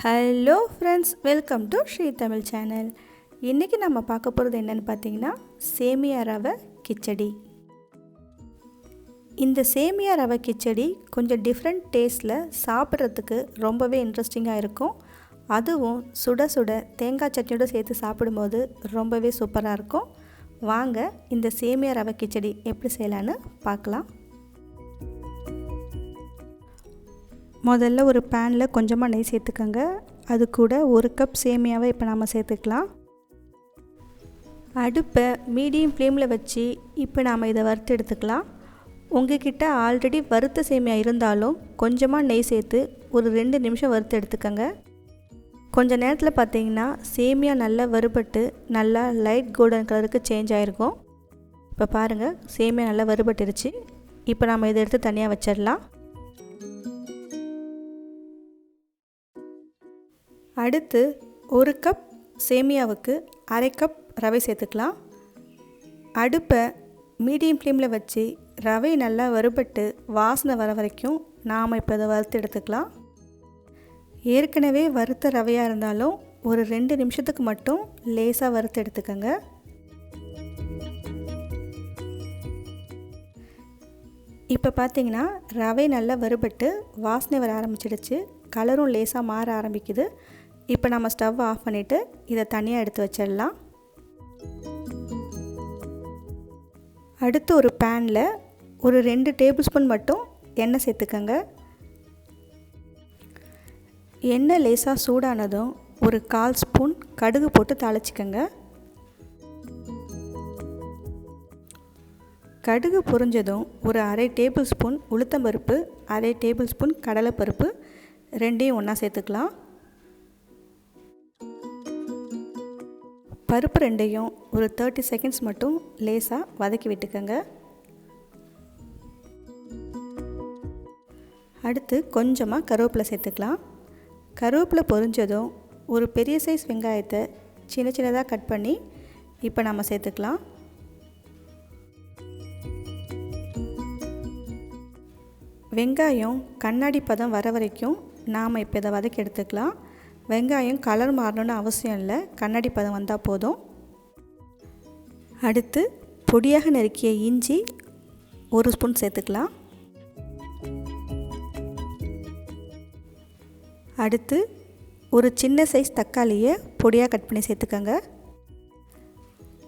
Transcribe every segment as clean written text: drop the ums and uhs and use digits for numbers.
Hello friends, welcome to inTamil channel. இன்றைக்கி நம்ம பார்க்க போகிறது என்னென்னு பார்த்தீங்கன்னா சேமியா ரவை கிச்சடி. இந்த சேமியா ரவை கிச்சடி கொஞ்சம் டிஃப்ரெண்ட் டேஸ்ட்டில் சாப்பிட்றதுக்கு ரொம்பவே இன்ட்ரெஸ்டிங்காக இருக்கும். அதுவும் சுட சுட தேங்காய் சட்னியோடு சேர்த்து சாப்பிடும்போது ரொம்பவே சூப்பராக இருக்கும். வாங்க இந்த சேமியா ரவை கிச்சடி எப்படி செய்யலான்னு பார்க்கலாம். முதல்ல ஒரு பேனில் கொஞ்சமாக நெய் சேர்த்துக்கோங்க. அது கூட ஒரு கப் சேமியாவை இப்போ நம்ம சேர்த்துக்கலாம். அடுப்பை மீடியம் ஃப்ளேமில் வச்சு இப்போ நாம் இதை வறுத்து எடுத்துக்கலாம். உங்கள்கிட்ட ஆல்ரெடி வறுத்த சேமியா இருந்தாலும் கொஞ்சமாக நெய் சேர்த்து ஒரு 2 நிமிஷம் வறுத்து எடுத்துக்கோங்க. கொஞ்சம் நேரத்தில் பார்த்தீங்கன்னா சேமியா நல்லா வறுபட்டு நல்லா லைட் கோல்டன் கலருக்கு சேஞ்ச் ஆகிருக்கும். இப்போ பாருங்கள், சேமியா நல்லா வறுபட்டுருச்சு. இப்போ நாம் இதை எடுத்து தனியாக வச்சிடலாம். அடுத்து ஒரு கப் சேமியாவுக்கு அரை கப் ரவை சேர்த்துக்கலாம். அடுப்பை மீடியம் ஃப்ளேமில் வச்சு ரவை நல்லா வறுபட்டு வாசனை வர வரைக்கும் நாம் இப்போ இதை வறுத்து எடுத்துக்கலாம். ஏற்கனவே வறுத்த ரவையாக இருந்தாலும் ஒரு 2 நிமிஷத்துக்கு மட்டும் லேசாக வறுத்து எடுத்துக்கோங்க. இப்போ பார்த்தீங்கன்னா ரவை நல்லா வறுபட்டு வாசனை வர ஆரம்பிச்சிடுச்சு. கலரும் லேசாக மாற ஆரம்பிக்குது. இப்போ நம்ம ஸ்டவ் ஆஃப் பண்ணிவிட்டு இதை தனியாக எடுத்து வச்சிடலாம். அடுத்து ஒரு பேனில் ஒரு 2 டேபிள் ஸ்பூன் மட்டும் எண்ணெய் சேர்த்துக்கோங்க. எண்ணெய் லேசாக சூடானதும் ஒரு 1/4 ஸ்பூன் கடுகு போட்டு தாளிச்சிக்கோங்க. கடுகு பொரிஞ்சதும் ஒரு அரை டேபிள் ஸ்பூன் உளுத்தம்பருப்பு, அரை டேபிள் ஸ்பூன் கடலைப்பருப்பு ரெண்டையும் ஒன்றா சேர்த்துக்கலாம். பருப்பு ரெண்டையும் ஒரு 30 செகண்ட்ஸ் மட்டும் லேசாக வதக்கி விட்டுக்கோங்க. அடுத்து கொஞ்சமாக கருவேப்பிலை சேர்த்துக்கலாம். கருவேப்பிலை பொரிஞ்சதும் ஒரு பெரிய சைஸ் வெங்காயத்தை சின்ன சின்னதாக கட் பண்ணி இப்போ நம்ம சேர்த்துக்கலாம். வெங்காயம் கண்ணாடி பதம் வர வரைக்கும் நாம் இப்போ இதை வதக்கி எடுத்துக்கலாம். வெங்காயம் கலர் மாறணும்னு அவசியம் இல்லை, கண்ணாடி பதம் வந்தால் போதும். அடுத்து பொடியாக நறுக்கிய இஞ்சி 1 ஸ்பூன் சேர்த்துக்கலாம். அடுத்து ஒரு சின்ன சைஸ் தக்காளியை பொடியாக கட் பண்ணி சேர்த்துக்கோங்க.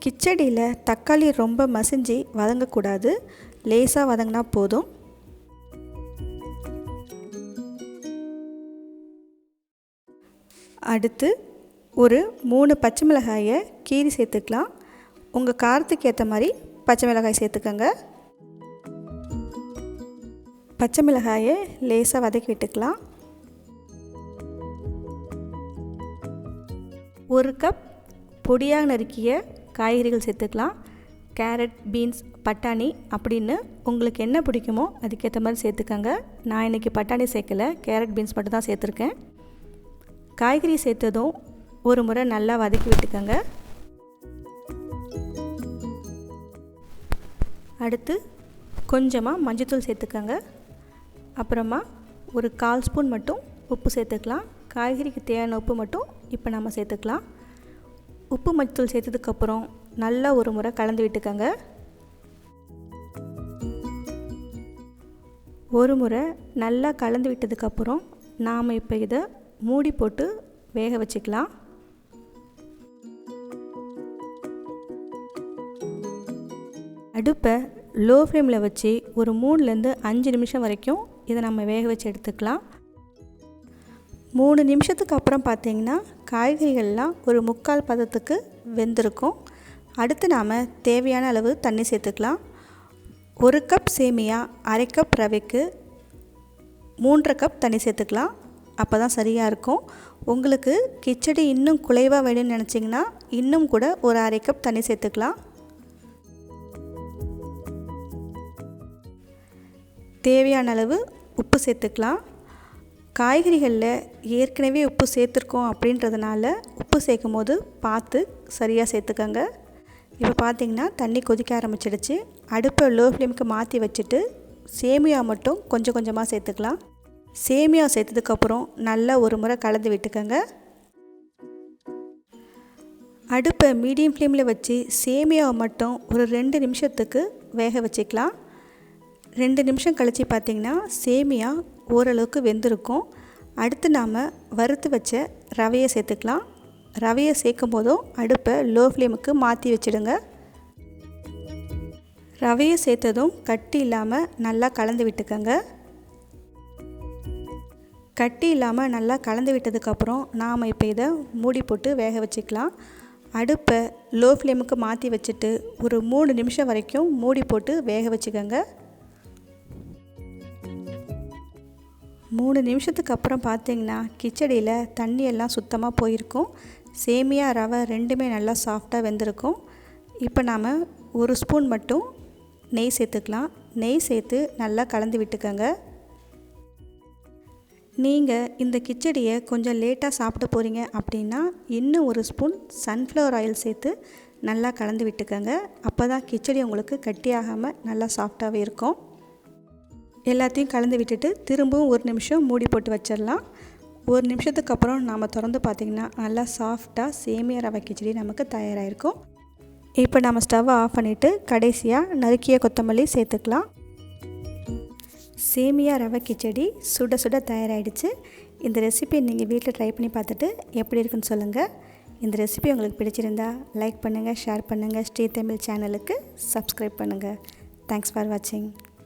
கிச்சடியில் தக்காளி ரொம்ப மசிஞ்சு வதங்கக்கூடாது, லேசாக வதங்கினா போதும். அடுத்து ஒரு 3 பச்சை மிளகாயை கீறி சேர்த்துக்கலாம். உங்கள் காரத்துக்கு ஏற்ற மாதிரி பச்சை மிளகாய் சேர்த்துக்கோங்க. பச்சை மிளகாயை லேசாக வதக்கி விட்டுக்கலாம். 1 கப் பொடியாக நறுக்கிய காய்கறிகள் சேர்த்துக்கலாம். கேரட், பீன்ஸ், பட்டாணி அப்படின்னு உங்களுக்கு என்ன பிடிக்குமோ அதுக்கேற்ற மாதிரி சேர்த்துக்கோங்க. நான் இன்றைக்கி பட்டாணி சேர்க்கலை, கேரட், பீன்ஸ் மட்டும் தான் சேர்த்துருக்கேன். காய்கறி சேர்த்ததும் ஒரு முறை நல்லா வதக்கி விட்டுக்கோங்க. அடுத்து கொஞ்சமாக மஞ்சள்தூள் சேர்த்துக்கோங்க. அப்புறமா ஒரு 1/4 ஸ்பூன் மட்டும் உப்பு சேர்த்துக்கலாம். காய்கறிக்கு தேவையான உப்பு மட்டும் இப்போ நம்ம சேர்த்துக்கலாம். உப்பு மஞ்சள்தூள் சேர்த்ததுக்கப்புறம் நல்லா ஒரு முறை கலந்து விட்டுக்கோங்க. ஒரு முறை நல்லா கலந்து விட்டதுக்கப்புறம் நாம் இப்போ இதை மூடி போட்டு வேக வச்சுக்கலாம். அடுப்பை லோ ஃப்ளேமில் வச்சு ஒரு 3லேருந்து 5 நிமிஷம் வரைக்கும் இதை நம்ம வேக வச்சு எடுத்துக்கலாம். 3 நிமிஷத்துக்கு அப்புறம் பார்த்திங்கன்னா காய்கறிகள்லாம் ஒரு 3/4 பதத்துக்கு வெந்திருக்கும். அடுத்து நாம் தேவையான அளவு தண்ணி சேர்த்துக்கலாம். 1 கப் சேமியா அரை கப் ரவைக்கு 3.5 கப் தண்ணி சேர்த்துக்கலாம். அப்போ தான் சரியாக இருக்கும். உங்களுக்கு கிச்சடி இன்னும் குலைவாக வேணும்னு நினச்சிங்கன்னா இன்னும் கூட ஒரு அரை கப் தண்ணி சேர்த்துக்கலாம். தேவையான அளவு உப்பு சேர்த்துக்கலாம். காய்கறிகளில் ஏற்கனவே உப்பு சேர்த்துருக்கோம் அப்படின்றதுனால உப்பு சேர்க்கும் போது பார்த்து சரியாக சேர்த்துக்கோங்க. இப்போ பார்த்திங்கன்னா தண்ணி கொதிக்க ஆரம்பிச்சிடுச்சு. அடுப்பை லோ ஃப்ளேமுக்கு மாற்றி வச்சுட்டு சேமியா மட்டும் கொஞ்சம் கொஞ்சமாக சேர்த்துக்கலாம். சேமியா சேர்த்ததுக்கப்புறம் நல்லா ஒரு முறை கலந்து விட்டுக்கோங்க. அடுப்பை மீடியம் ஃப்ளேமில் வச்சு சேமியாவை மட்டும் ஒரு 2 நிமிஷத்துக்கு வேக வச்சுக்கலாம். 2 நிமிஷம் கழித்து பார்த்திங்கன்னா சேமியா ஓரளவுக்கு வெந்திருக்கும். அடுத்து நாம் வறுத்து வச்ச ரவையை சேர்த்துக்கலாம். ரவையை சேர்க்கும் போதும் அடுப்பை லோ ஃப்ளேமுக்கு மாற்றி வச்சுடுங்க. ரவையை சேர்த்ததும் கட்டி இல்லாமல் நல்லா கலந்து விட்டுக்கோங்க. கட்டி இல்லாமல் நல்லா கலந்து விட்டதுக்கப்புறம் நாம் இப்போ இதை மூடி போட்டு வேக வச்சுக்கலாம். அடுப்பை லோ ஃப்ளேமுக்கு மாற்றி வச்சுட்டு ஒரு 3 நிமிஷம் வரைக்கும் மூடி போட்டு வேக வச்சுக்கோங்க. 3 நிமிஷத்துக்கு அப்புறம் பார்த்திங்கன்னா கிச்சடியில் தண்ணியெல்லாம் சுத்தமாக போயிருக்கும். சேமியா ரவை ரெண்டுமே நல்லா சாஃப்டாக வெந்திருக்கும். இப்போ நாம் 1 ஸ்பூன் மட்டும் நெய் சேர்த்துக்கலாம். நெய் சேர்த்து நல்லா கலந்து விட்டுக்கோங்க. நீங்கள் இந்த கிச்சடியை கொஞ்சம் லேட்டாக சாப்பிட போகிறீங்க அப்படின்னா இன்னும் 1 ஸ்பூன் சன்ஃப்ளவர் ஆயில் சேர்த்து நல்லா கலந்து விட்டுக்கோங்க. அப்போ தான் கிச்சடி உங்களுக்கு கட்டியாகாமல் நல்லா சாஃப்டாகவே இருக்கும். எல்லாத்தையும் கலந்து விட்டுட்டு திரும்பவும் 1 நிமிஷம் மூடி போட்டு வச்சிடலாம். 1 நிமிஷத்துக்கு அப்புறம் நாம் திறந்து பார்த்திங்கன்னா நல்லா சாஃப்டாக சேமியா ரவை கிச்சடி நமக்கு தயாராகிருக்கும். இப்போ நம்ம ஸ்டவ்வை ஆஃப் பண்ணிவிட்டு கடைசியாக நறுக்கிய கொத்தமல்லி சேர்த்துக்கலாம். சேமியா ரவை கிச்சடி சுட சுட தயாராகிடுச்சு. இந்த ரெசிபி நீங்கள் வீட்டில் ட்ரை பண்ணி பார்த்துட்டு எப்படி இருக்குன்னு சொல்லுங்கள். இந்த ரெசிபி உங்களுக்கு பிடிச்சிருந்தா லைக் பண்ணுங்கள், ஷேர் பண்ணுங்கள். inTamil சேனலுக்கு சப்ஸ்கிரைப் பண்ணுங்கள். தேங்க்ஸ் ஃபார் வாட்சிங்.